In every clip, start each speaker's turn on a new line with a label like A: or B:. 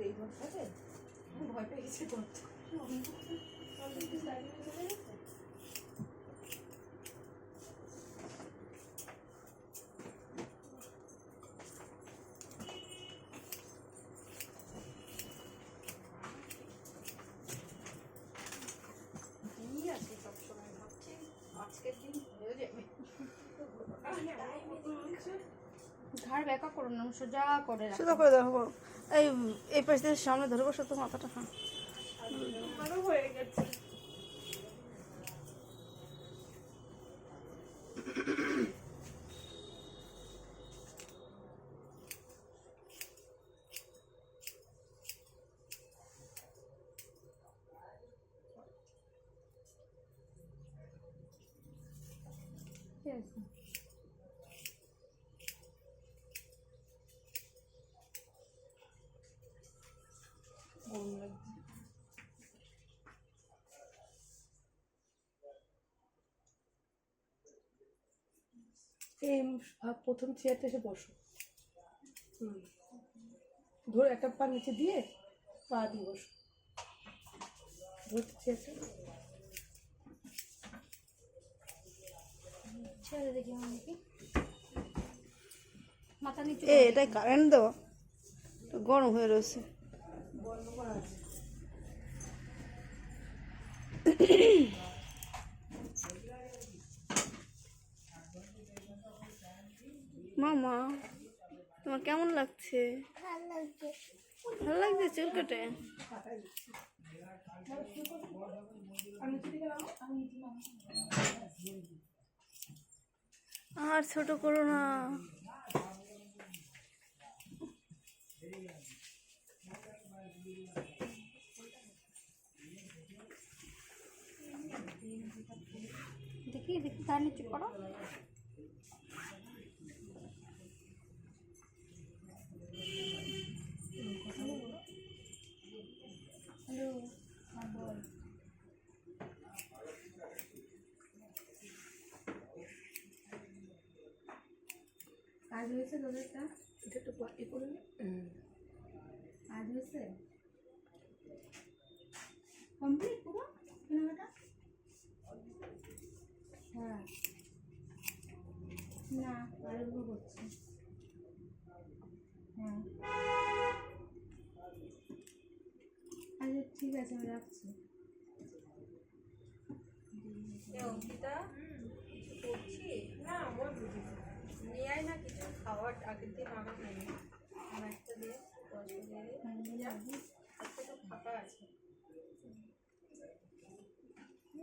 A: এই ঘরটাতে ভয় পেয়ে গেছে ঘরটা সবসময় ভাবছি আজকের দিন হয়ে যাবে ঘাড় ব্যাকা করো না, সোজা করে
B: দেখো। এই পাশ দিয়ে সামনে ধরে বসো তো মাথাটা। হ্যাঁ
A: হয়ে গেছে।
C: এই প্রথম চেয়ারটা এসে বসো, ধরে একটা পা নিচে দিয়ে পা দিয়ে বসো, ধরতে চেয়ারটা
A: ছেড়ে দেখি আমাকে মাথা নিচু
B: এটাই কারেন্ট দেওয়া, গরম হয়ে রয়েছে।
C: বন্ধ করা আছে।
B: মামা তোমার কেমন লাগছে? ভালো লাগছে চুল কেটে? আর ছোট করো না।
A: দেখি দেখি তার নিচে করো। হ্যালো বল। কাজ হয়েছে তোদেরটা?
C: এটা একটু এ করে
A: কাজ হয়েছে কমপ্লিট পুরো কেনাকাটা? হ্যাঁ না আরেকবার করছি। হ্যাঁ আচ্ছা ঠিক আছে আমি রাখছি। অঙ্কিতা করছি না আমার নিয়ে আয় না কিছু খাওয়ার আগের দিন আমার নেই আমার একটা দিয়ে পয়সা দিয়ে একটা তো ফাঁকা আছে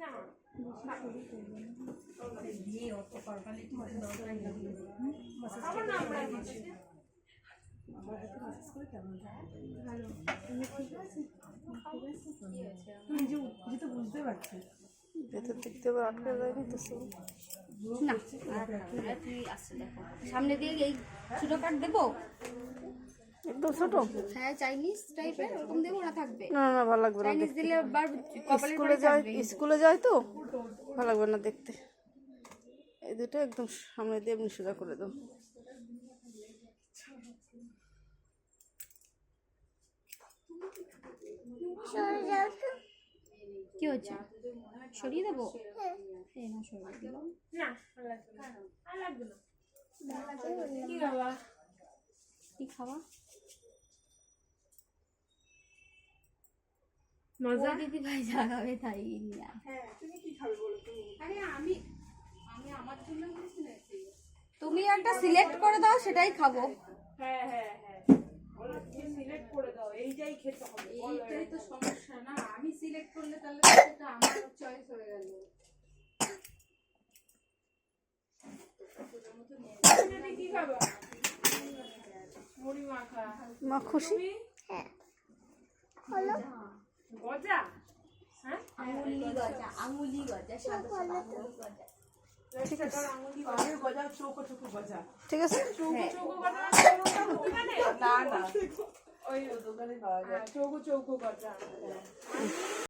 A: না দিয়ে অত ফর্মালিটি দরকার নেই। আমার নাম রাখছি
C: আমার হাতে মাসাজ করে কেমন
A: ভালো তুমি ঠিক আছে? ঠিক আছে
C: তুমি নিজে তো বুঝতে পারছি
B: ভেতর দিক দিয়ে আবার আটকে যায়নি তো সব।
A: না আর তুই আসছে দেখো সামনে দিয়ে এই ছোটো কাট দেবো
B: একদম ছোট?
A: হ্যাঁ চাইনিজ টাইপের ওরকম দেবো না থাকবে?
B: না না ভালো লাগবে না
A: চাইনিজ
B: দেখতে।
A: দিলে বার কপালে
B: স্কুলে যায় তো ভালো লাগবে না দেখতে। এই দুটো একদম সামনে দিয়ে এমনি সোজা করে দাও।
A: কি হচ্ছে সরিয়ে দেবো? এই না সরিয়ে দিলাম না লাগবে না কি খাওয়া? কি খাওয়া? মজা দিদি ভাই জাগাবে তাই না।
C: হ্যাঁ তুমি কি খাবে বলো তুমি?
A: আরে আমি আমার জন্য তুমি একটা সিলেক্ট করে দাও সেটাই খাবো।
C: হ্যাঁ হ্যাঁ হ্যাঁ তুমি সিলেক্ট করে দাও এইটাই খেতে হবে।
A: এইটাই তো সমস্যা না, আমি সিলেক্ট করলে তাহলে সেটা আমার চয়েস হয়ে গেল।
C: তুমি কি খাবে? মুড়ি মাখা।
B: মা খুশি?
C: হ্যালো গজা। হ্যাঁ
A: আঙুলি গজা সাদা সাদা আঙুলি গজা।
B: ঠিক আছে
C: আঙুলি গজা চৌকো চৌকো গজা।
B: ঠিক আছে
C: চৌকো চৌকো গজা দোকানে? না না ওই দোকানে পাওয়া যায় চৌকো চৌকো গজা।